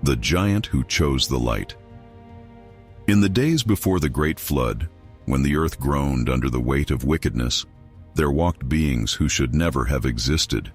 The giant who chose the light. In the days before the great flood, when the earth groaned under the weight of wickedness, there walked beings who should never have existed.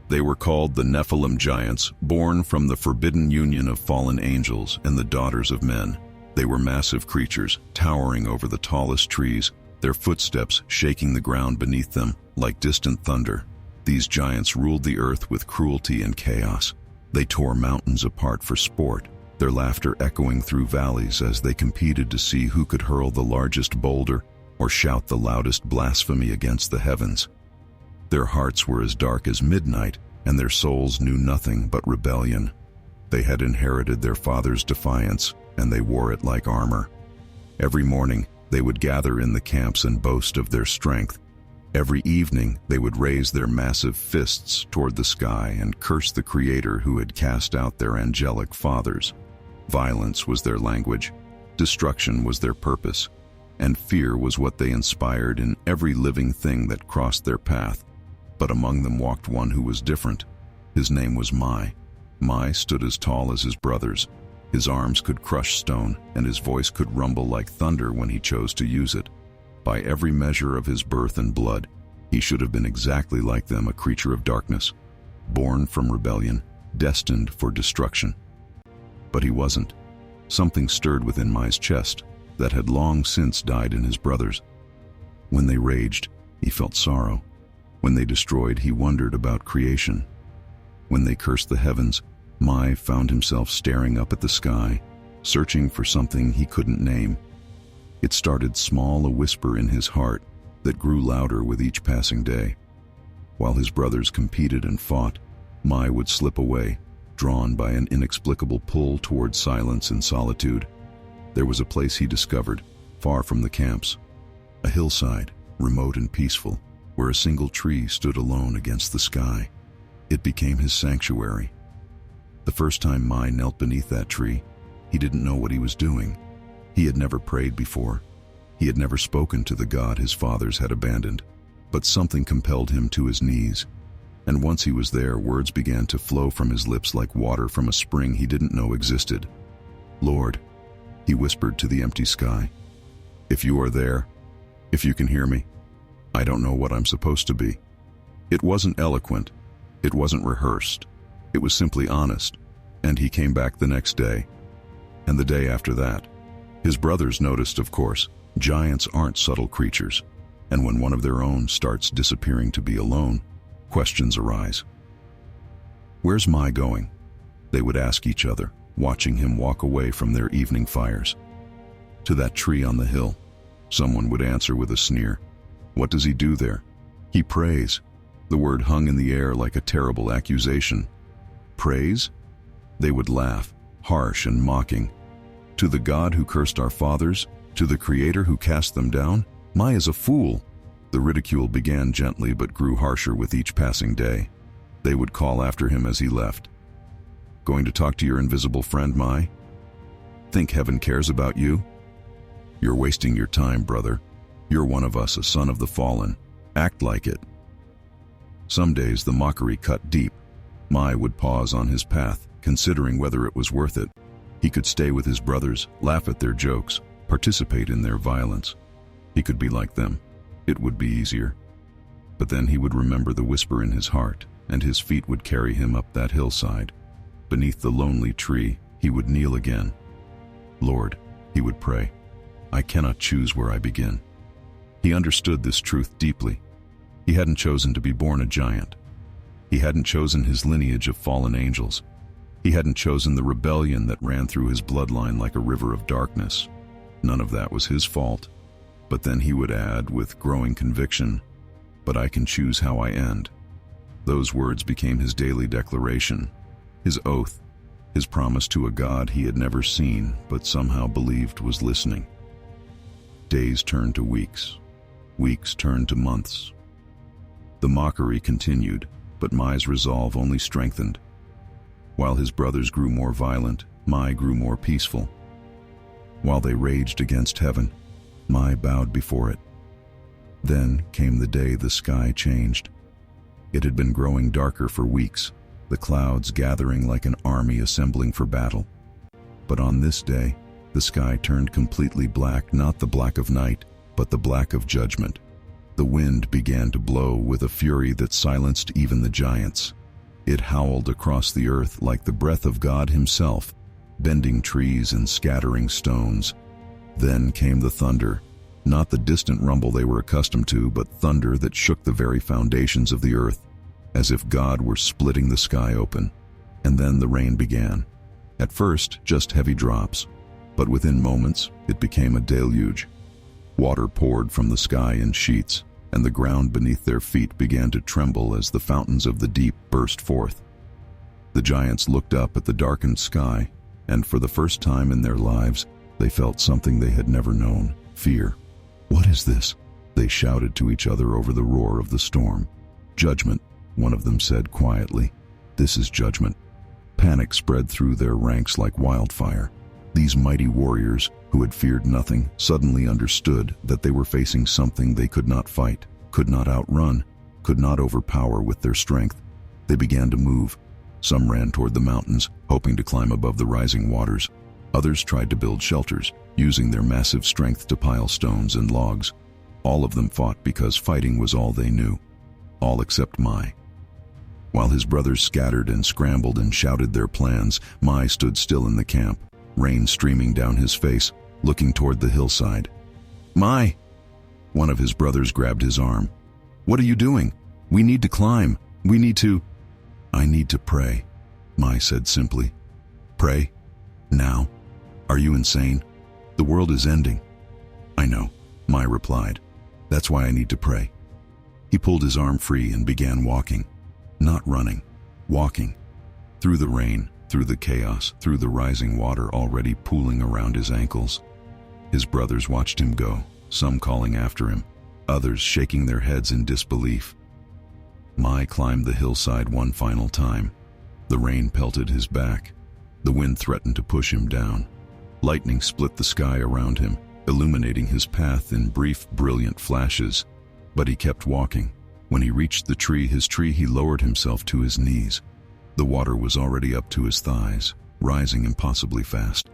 They were called the Nephilim giants, born from the forbidden union of fallen angels and the daughters of men. They were massive creatures, towering over the tallest trees, their footsteps shaking the ground beneath them like distant thunder. These giants ruled the earth with cruelty and chaos. They tore mountains apart for sport, their laughter echoing through valleys as they competed to see who could hurl the largest boulder or shout the loudest blasphemy against the heavens. Their hearts were as dark as midnight, and their souls knew nothing but rebellion. They had inherited their father's defiance, and they wore it like armor. Every morning, they would gather in the camps and boast of their strength. Every evening, they would raise their massive fists toward the sky and curse the Creator who had cast out their angelic fathers. Violence was their language, destruction was their purpose, and fear was what they inspired in every living thing that crossed their path. But among them walked one who was different. His name was Mai. Mai stood as tall as his brothers. His arms could crush stone, and his voice could rumble like thunder when he chose to use it. By every measure of his birth and blood, he should have been exactly like them, a creature of darkness, born from rebellion, destined for destruction. But he wasn't. Something stirred within Mai's chest that had long since died in his brothers. When they raged, he felt sorrow. When they destroyed, he wondered about creation. When they cursed the heavens, Mai found himself staring up at the sky, searching for something he couldn't name. It started small, a whisper in his heart that grew louder with each passing day. While his brothers competed and fought, Mai would slip away, drawn by an inexplicable pull toward silence and solitude. There was a place he discovered, far from the camps, a hillside, remote and peaceful, where a single tree stood alone against the sky. It became his sanctuary. The first time Mai knelt beneath that tree, he didn't know what he was doing. He had never prayed before. He had never spoken to the God his fathers had abandoned. But something compelled him to his knees. And once he was there, words began to flow from his lips like water from a spring he didn't know existed. "Lord," he whispered to the empty sky, "if you are there, if you can hear me, I don't know what I'm supposed to be." It wasn't eloquent. It wasn't rehearsed. It was simply honest. And he came back the next day, and the day after that. His brothers noticed, of course, giants aren't subtle creatures, and when one of their own starts disappearing to be alone, questions arise. "Where's Mai going?" they would ask each other, watching him walk away from their evening fires. "To that tree on the hill," someone would answer with a sneer. "What does he do there?" "He prays." The word hung in the air like a terrible accusation. "Praise?" They would laugh, harsh and mocking. "To the God who cursed our fathers? To the Creator who cast them down? Mai is a fool." The ridicule began gently but grew harsher with each passing day. They would call after him as he left. "Going to talk to your invisible friend, Mai? Think heaven cares about you? You're wasting your time, brother. You're one of us, a son of the fallen. Act like it." Some days the mockery cut deep. Mai would pause on his path, considering whether it was worth it. He could stay with his brothers, laugh at their jokes, participate in their violence. He could be like them. It would be easier. But then he would remember the whisper in his heart, and his feet would carry him up that hillside. Beneath the lonely tree, he would kneel again. "Lord," he would pray, "I cannot choose where I begin." He understood this truth deeply. He hadn't chosen to be born a giant. He hadn't chosen his lineage of fallen angels. He hadn't chosen the rebellion that ran through his bloodline like a river of darkness. None of that was his fault. But then he would add, with growing conviction, "But I can choose how I end." Those words became his daily declaration, his oath, his promise to a God he had never seen but somehow believed was listening. Days turned to weeks. Weeks turned to months. The mockery continued, but Mai's resolve only strengthened. While his brothers grew more violent, Mai grew more peaceful. While they raged against heaven, Mai bowed before it. Then came the day the sky changed. It had been growing darker for weeks, the clouds gathering like an army assembling for battle. But on this day, the sky turned completely black, not the black of night, but the black of judgment. The wind began to blow with a fury that silenced even the giants. It howled across the earth like the breath of God himself, bending trees and scattering stones. Then came the thunder, not the distant rumble they were accustomed to, but thunder that shook the very foundations of the earth, as if God were splitting the sky open. And then the rain began. At first, just heavy drops, but within moments, it became a deluge. Water poured from the sky in sheets, and the ground beneath their feet began to tremble as the fountains of the deep burst forth. The giants looked up at the darkened sky, and for the first time in their lives, they felt something they had never known: fear. "What is this?" they shouted to each other over the roar of the storm. "Judgment," one of them said quietly. "This is judgment." Panic spread through their ranks like wildfire. These mighty warriors, who had feared nothing, suddenly understood that they were facing something they could not fight, could not outrun, could not overpower with their strength. They began to move. Some ran toward the mountains, hoping to climb above the rising waters. Others tried to build shelters, using their massive strength to pile stones and logs. All of them fought because fighting was all they knew. All except Mai. While his brothers scattered and scrambled and shouted their plans, Mai stood still in the camp, rain streaming down his face, looking toward the hillside. "Mai!" One of his brothers grabbed his arm. "What are you doing? We need to climb. We need to—" "I need to pray," Mai said simply. "Pray? Now? Are you insane? The world is ending." "I know," Mai replied. "That's why I need to pray." He pulled his arm free and began walking. Not running, walking. Through the rain, through the chaos, through the rising water already pooling around his ankles. His brothers watched him go, some calling after him, others shaking their heads in disbelief. Mai climbed the hillside one final time. The rain pelted his back. The wind threatened to push him down. Lightning split the sky around him, illuminating his path in brief, brilliant flashes. But he kept walking. When he reached the tree, he lowered himself to his knees. The water was already up to his thighs, rising impossibly fast.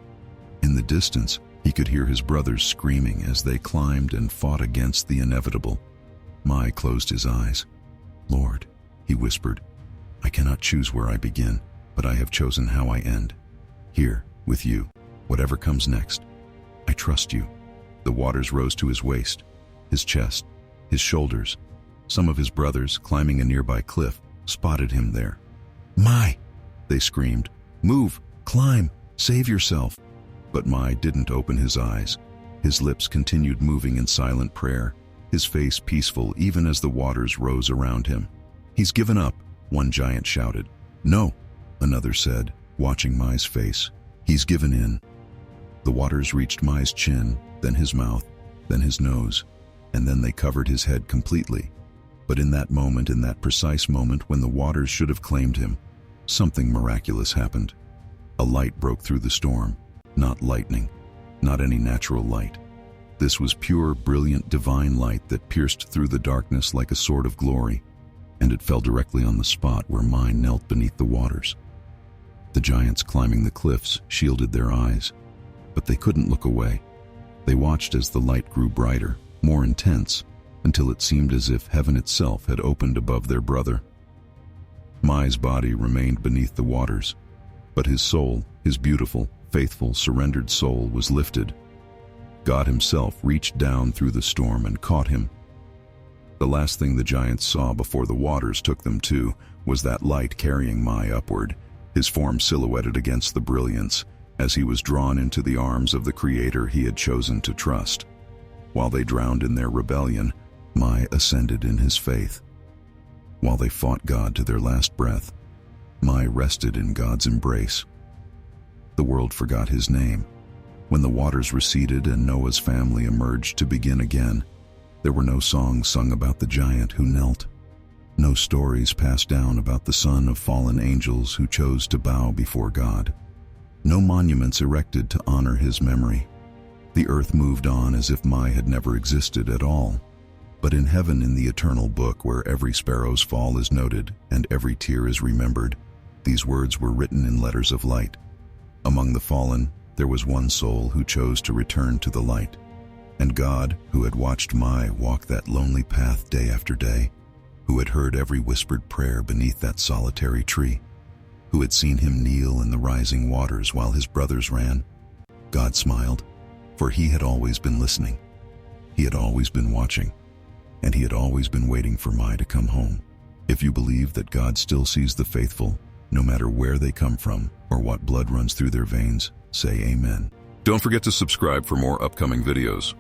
In the distance, he could hear his brothers screaming as they climbed and fought against the inevitable. Mai closed his eyes. "Lord," he whispered, "I cannot choose where I begin, but I have chosen how I end. Here, with you, whatever comes next. I trust you." The waters rose to his waist, his chest, his shoulders. Some of his brothers, climbing a nearby cliff, spotted him there. "Mai!" they screamed. "Move! Climb! Save yourself!" But Mai didn't open his eyes. His lips continued moving in silent prayer, his face peaceful even as the waters rose around him. "He's given up," one giant shouted. "No," another said, watching Mai's face. "He's given in." The waters reached Mai's chin, then his mouth, then his nose, and then they covered his head completely. But in that moment, in that precise moment when the waters should have claimed him, something miraculous happened. A light broke through the storm, not lightning, not any natural light. This was pure, brilliant, divine light that pierced through the darkness like a sword of glory, and it fell directly on the spot where Mai knelt beneath the waters. The giants climbing the cliffs shielded their eyes, but they couldn't look away. They watched as the light grew brighter, more intense, until it seemed as if heaven itself had opened above their brother. Mai's body remained beneath the waters, but his soul, his beautiful, faithful, surrendered soul, was lifted. God himself reached down through the storm and caught him. The last thing the giants saw before the waters took them too was that light carrying Mai upward, his form silhouetted against the brilliance, as he was drawn into the arms of the Creator he had chosen to trust. While they drowned in their rebellion, Mai ascended in his faith. While they fought God to their last breath, Mai rested in God's embrace. The world forgot his name. When the waters receded and Noah's family emerged to begin again, there were no songs sung about the giant who knelt, no stories passed down about the son of fallen angels who chose to bow before God, no monuments erected to honor his memory. The earth moved on as if Mai had never existed at all. But in heaven, in the eternal book where every sparrow's fall is noted and every tear is remembered, These words were written in letters of light. Among the fallen, there was one soul who chose to return to the light. And God, who had watched my walk that lonely path day after day, who had heard every whispered prayer beneath that solitary tree, who had seen him kneel in the rising waters while his brothers ran, God smiled, for he had always been listening. He had always been watching, and he had always been waiting for my to come home. If you believe that God still sees the faithful, no matter where they come from or what blood runs through their veins, say amen. Don't forget to subscribe for more upcoming videos.